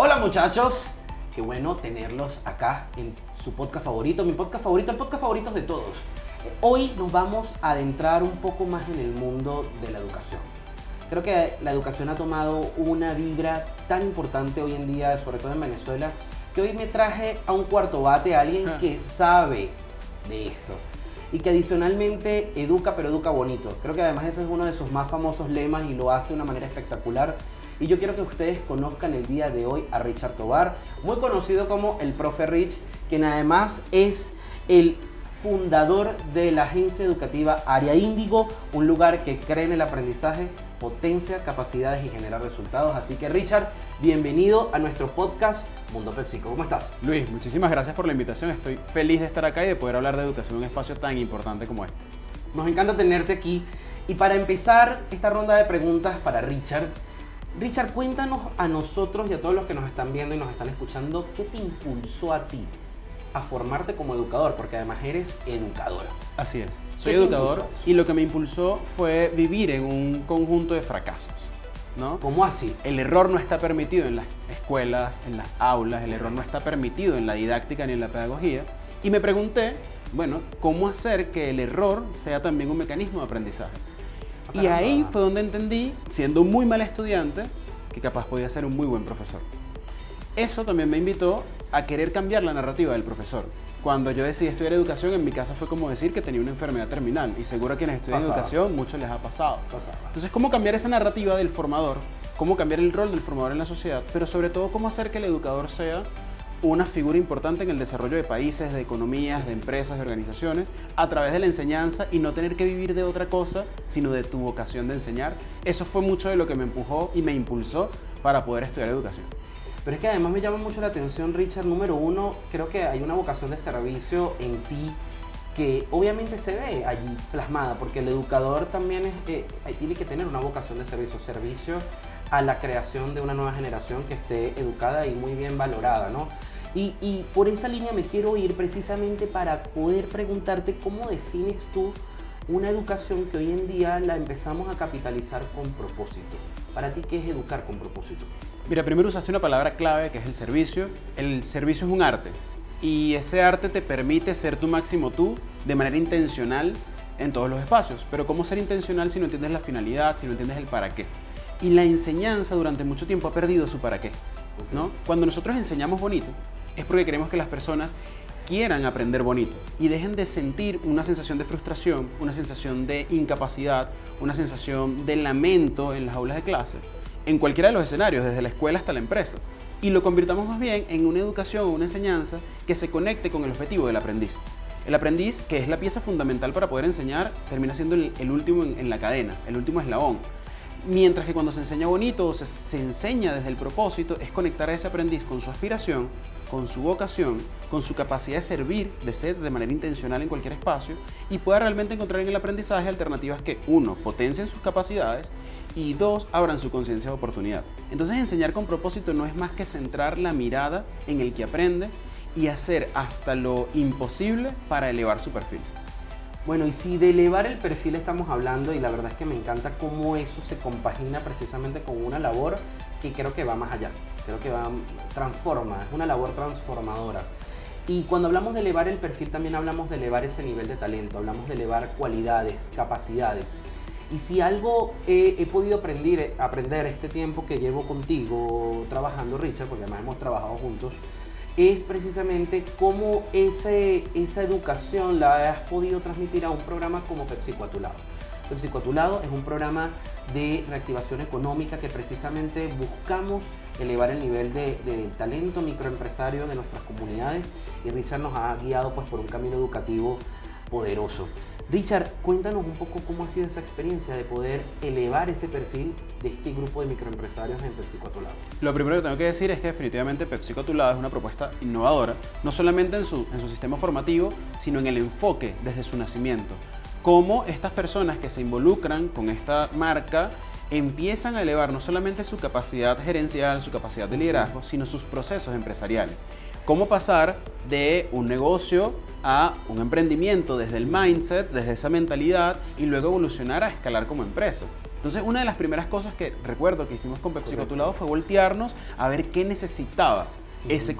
Hola muchachos, qué bueno tenerlos acá en su podcast favorito, mi podcast favorito, el podcast favorito de todos. Hoy nos vamos a adentrar un poco más en el mundo de la educación. Creo que la educación ha tomado una vibra tan importante hoy en día, sobre todo en Venezuela, que hoy me traje a un cuarto bate a alguien que sabe de esto y que adicionalmente educa, pero educa bonito. Creo que además ese es uno de sus más famosos lemas y lo hace de una manera espectacular. Y yo quiero que ustedes conozcan el día de hoy a Richard Tovar, muy conocido como el Profe Rich, quien además es el fundador de la agencia educativa Área Índigo, un lugar que cree en el aprendizaje, potencia capacidades y genera resultados. Así que Richard, bienvenido a nuestro podcast Mundo PepsiCo. ¿Cómo estás? Luis, muchísimas gracias por la invitación. Estoy feliz de estar acá y de poder hablar de educación en un espacio tan importante como este. Nos encanta tenerte aquí. Y para empezar esta ronda de preguntas para Richard, cuéntanos a nosotros y a todos los que nos están viendo y nos están escuchando, ¿qué te impulsó a ti a formarte como educador? Porque además eres educadora. Así es, soy educador y lo que me impulsó fue vivir en un conjunto de fracasos, ¿no? ¿Cómo así? El error no está permitido en las escuelas, en las aulas, el error no está permitido en la didáctica ni en la pedagogía. Y me pregunté, bueno, ¿cómo hacer que el error sea también un mecanismo de aprendizaje? Y ahí fue donde entendí, siendo un muy mal estudiante, que capaz podía ser un muy buen profesor. Eso también me invitó a querer cambiar la narrativa del profesor. Cuando yo decidí estudiar educación, en mi casa fue como decir que tenía una enfermedad terminal. Y seguro a quienes estudian educación, muchos les ha pasado. Entonces, ¿cómo cambiar esa narrativa del formador? ¿Cómo cambiar el rol del formador en la sociedad? Pero sobre todo, ¿cómo hacer que el educador sea una figura importante en el desarrollo de países, de economías, de empresas, de organizaciones, a través de la enseñanza y no tener que vivir de otra cosa, sino de tu vocación de enseñar? Eso fue mucho de lo que me empujó y me impulsó para poder estudiar educación. Pero es que además me llama mucho la atención, Richard, número uno, creo que hay una vocación de servicio en ti que obviamente se ve allí plasmada, porque el educador también tiene que tener una vocación de servicio a la creación de una nueva generación que esté educada y muy bien valorada, ¿no? Y por esa línea me quiero ir precisamente para poder preguntarte cómo defines tú una educación que hoy en día la empezamos a capitalizar con propósito. Para ti, ¿qué es educar con propósito? Mira, primero usaste una palabra clave que es el servicio. El servicio es un arte y ese arte te permite ser tu máximo tú de manera intencional en todos los espacios. Pero ¿cómo ser intencional si no entiendes la finalidad, si no entiendes el para qué? Y la enseñanza durante mucho tiempo ha perdido su para qué, ¿no? Cuando nosotros enseñamos bonito es porque queremos que las personas quieran aprender bonito y dejen de sentir una sensación de frustración, una sensación de incapacidad, una sensación de lamento en las aulas de clase, en cualquiera de los escenarios, desde la escuela hasta la empresa, y lo convirtamos más bien en una educación o una enseñanza que se conecte con el objetivo del aprendiz. El aprendiz, que es la pieza fundamental para poder enseñar, termina siendo el último en la cadena, el último eslabón. Mientras que cuando se enseña bonito o se enseña desde el propósito, es conectar a ese aprendiz con su aspiración, con su vocación, con su capacidad de servir, de ser de manera intencional en cualquier espacio y pueda realmente encontrar en el aprendizaje alternativas que, uno, potencien sus capacidades y dos, abran su conciencia de oportunidad. Entonces, enseñar con propósito no es más que centrar la mirada en el que aprende y hacer hasta lo imposible para elevar su perfil. Bueno, y si de elevar el perfil estamos hablando, y la verdad es que me encanta cómo eso se compagina precisamente con una labor que creo que va más allá, creo que transforma, es una labor transformadora. Y cuando hablamos de elevar el perfil también hablamos de elevar ese nivel de talento, hablamos de elevar cualidades, capacidades. Y si algo he podido aprender este tiempo que llevo contigo trabajando, Richard, porque además hemos trabajado juntos, es precisamente cómo esa educación la has podido transmitir a un programa como PepsiCo a tu lado. PepsiCo a tu lado es un programa de reactivación económica que precisamente buscamos elevar el nivel del talento microempresario de nuestras comunidades, y Richard nos ha guiado pues por un camino educativo poderoso. Richard, cuéntanos un poco cómo ha sido esa experiencia de poder elevar ese perfil de este grupo de microempresarios en PepsiCo a tu lado. Lo primero que tengo que decir es que definitivamente PepsiCo a tu lado es una propuesta innovadora, no solamente en su sistema formativo, sino en el enfoque desde su nacimiento. Cómo estas personas que se involucran con esta marca empiezan a elevar no solamente su capacidad gerencial, su capacidad de liderazgo, sino sus procesos empresariales. Cómo pasar de un negocio a un emprendimiento desde el mindset, desde esa mentalidad, y luego evolucionar a escalar como empresa. Entonces, una de las primeras cosas que recuerdo que hicimos con PepsiCo a tu Correcto. lado fue voltearnos a ver qué necesitaba ese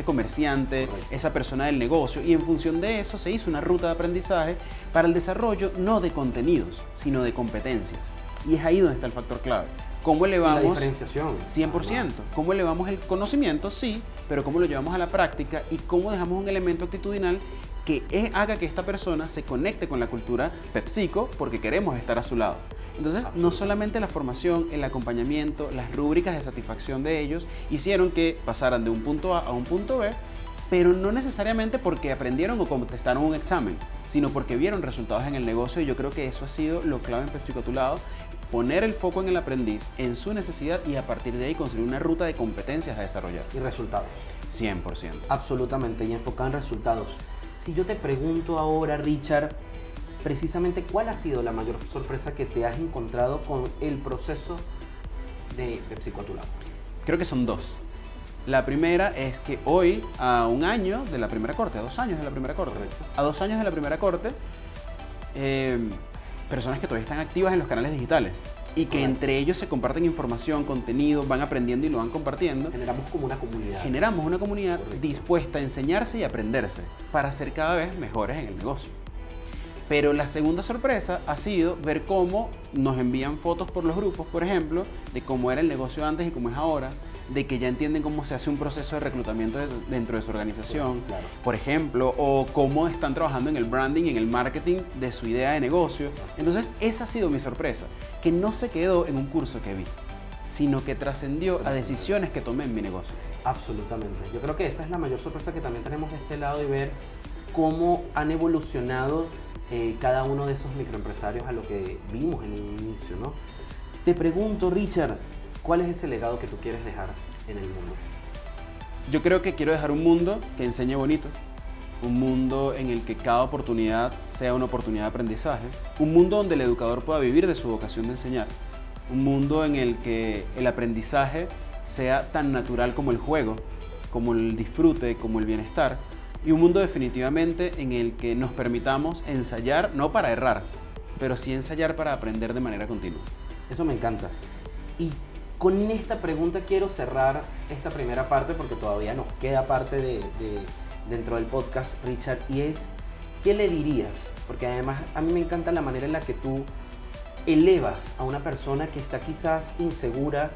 comerciante, Correcto. esa persona del negocio, y en función de eso se hizo una ruta de aprendizaje para el desarrollo no de contenidos, sino de competencias. Y es ahí donde está el factor clave. ¿Cómo Y la elevamos? diferenciación. 100%. ¿Cómo elevamos el conocimiento? Sí, pero cómo lo llevamos a la práctica y cómo dejamos un elemento actitudinal que haga que esta persona se conecte con la cultura PepsiCo porque queremos estar a su lado. Entonces, no solamente la formación, el acompañamiento, las rúbricas de satisfacción de ellos hicieron que pasaran de un punto A a un punto B, pero no necesariamente porque aprendieron o contestaron un examen, sino porque vieron resultados en el negocio, y yo creo que eso ha sido lo clave en PepsiCo a tu lado: poner el foco en el aprendiz, en su necesidad, y a partir de ahí construir una ruta de competencias a desarrollar. Y resultados. 100%. Absolutamente, y enfocado en resultados. Si yo te pregunto ahora, Richard, precisamente cuál ha sido la mayor sorpresa que te has encontrado con el proceso de PepsiCo a tu lado. Creo que son dos. La primera es que hoy, a un año de la primera corte, a 2 años de la primera corte, Correcto. a 2 años de la primera corte, personas que todavía están activas en los canales digitales y que Correcto. entre ellos se comparten información, contenido, van aprendiendo y lo van compartiendo. Generamos como una comunidad. Generamos una comunidad Correcto. dispuesta a enseñarse y aprenderse para ser cada vez mejores en el negocio. Pero la segunda sorpresa ha sido ver cómo nos envían fotos por los grupos, por ejemplo, de cómo era el negocio antes y cómo es ahora, de que ya entienden cómo se hace un proceso de reclutamiento dentro de su organización, Claro. por ejemplo, o cómo están trabajando en el branding y en el marketing de su idea de negocio. Entonces, esa ha sido mi sorpresa, que no se quedó en un curso que vi, sino que trascendió a decisiones que tomé en mi negocio. Absolutamente. Yo creo que esa es la mayor sorpresa que también tenemos de este lado, y ver cómo han evolucionado cada uno de esos microempresarios a lo que vimos en un inicio, ¿no? Te pregunto, Richard, ¿cuál es ese legado que tú quieres dejar en el mundo? Yo creo que quiero dejar un mundo que enseñe bonito, un mundo en el que cada oportunidad sea una oportunidad de aprendizaje, un mundo donde el educador pueda vivir de su vocación de enseñar, un mundo en el que el aprendizaje sea tan natural como el juego, como el disfrute, como el bienestar, y un mundo definitivamente en el que nos permitamos ensayar, no para errar, pero sí ensayar para aprender de manera continua. Eso me encanta. Y con esta pregunta quiero cerrar esta primera parte, porque todavía nos queda parte dentro del podcast, Richard, y es, ¿qué le dirías? Porque además a mí me encanta la manera en la que tú elevas a una persona que está quizás insegura,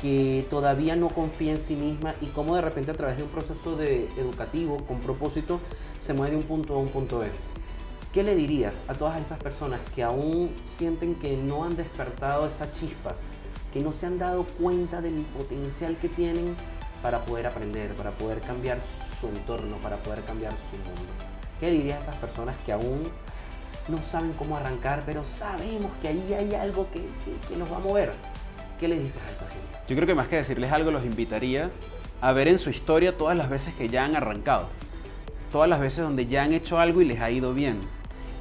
que todavía no confía en sí misma, y cómo de repente a través de un proceso educativo con propósito se mueve de un punto A a un punto B. ¿Qué le dirías a todas esas personas que aún sienten que no han despertado esa chispa, que no se han dado cuenta del potencial que tienen para poder aprender, para poder cambiar su entorno, para poder cambiar su mundo? ¿Qué le dirías a esas personas que aún no saben cómo arrancar, pero sabemos que ahí hay algo que nos va a mover? ¿Qué le dices a esa gente? Yo creo que más que decirles algo, los invitaría a ver en su historia todas las veces que ya han arrancado, todas las veces donde ya han hecho algo y les ha ido bien,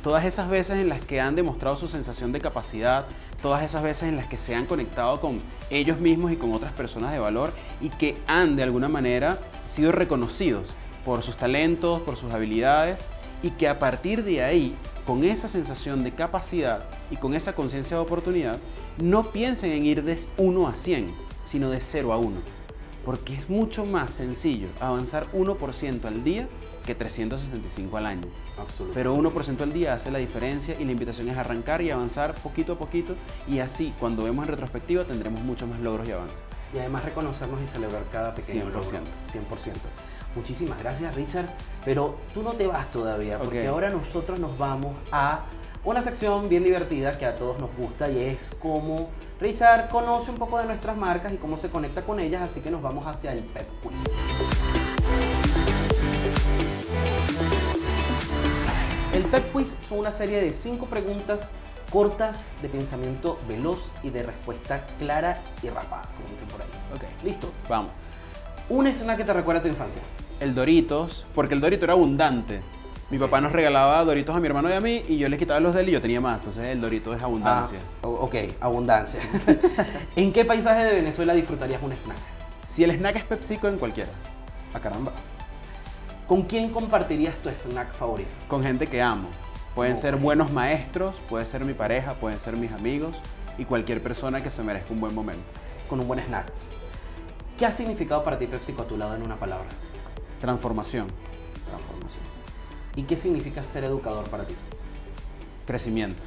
todas esas veces en las que han demostrado su sensación de capacidad, todas esas veces en las que se han conectado con ellos mismos y con otras personas de valor, y que han de alguna manera sido reconocidos por sus talentos, por sus habilidades, y que a partir de ahí, con esa sensación de capacidad y con esa conciencia de oportunidad, no piensen en ir de 1 a 100, sino de 0 a 1. Porque es mucho más sencillo avanzar 1% al día que 365 al año. Absolutamente. Pero 1% al día hace la diferencia, y la invitación es arrancar y avanzar poquito a poquito, y así cuando vemos en retrospectiva tendremos muchos más logros y avances. Y además reconocernos y celebrar cada pequeño 100%. logro. 100%. Muchísimas gracias, Richard. Pero tú no te vas todavía, porque Ok. ahora nosotros nos vamos a una sección bien divertida que a todos nos gusta, y es cómo Richard conoce un poco de nuestras marcas y cómo se conecta con ellas, así que nos vamos hacia el Pep Quiz. El Pep Quiz son una serie de 5 preguntas cortas, de pensamiento veloz y de respuesta clara y rápida, como dicen por ahí. Ok, ¿Listo? vamos. Un snack que te recuerda a tu infancia. El Doritos, porque el Dorito era abundante. Mi papá nos regalaba Doritos a mi hermano y a mí, y yo les quitaba los de él y yo tenía más. Entonces el Dorito es abundancia. Ok, abundancia. ¿En qué paisaje de Venezuela disfrutarías un snack? Si el snack es PepsiCo, en cualquiera. Ah, caramba. ¿Con quién compartirías tu snack favorito? Con gente que amo. Pueden Ok. ser buenos maestros, puede ser mi pareja, pueden ser mis amigos, y cualquier persona que se merezca un buen momento. Con un buen snacks. ¿Qué ha significado para ti PepsiCo a tu lado en una palabra? Transformación, Transformación. ¿Y qué significa ser educador para ti? crecimiento.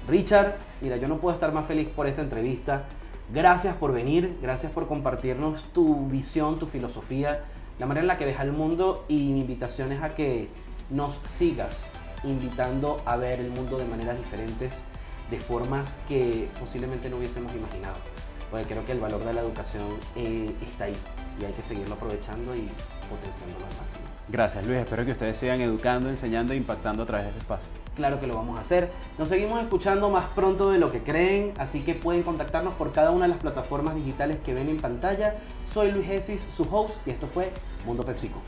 Richard, mira, yo no puedo estar más feliz por esta entrevista. Gracias por venir, gracias por compartirnos tu visión, tu filosofía, la manera en la que ves al mundo, y mi invitación es a que nos sigas invitando a ver el mundo de maneras diferentes, de formas que posiblemente no hubiésemos imaginado. Porque creo que el valor de la educación está ahí y hay que seguirlo aprovechando y potenciándolo al máximo. Gracias, Luis. Espero que ustedes sigan educando, enseñando e impactando a través de este espacio. Claro que lo vamos a hacer. Nos seguimos escuchando más pronto de lo que creen, así que pueden contactarnos por cada una de las plataformas digitales que ven en pantalla. Soy Luis Esis, su host, y esto fue Mundo PepsiCo.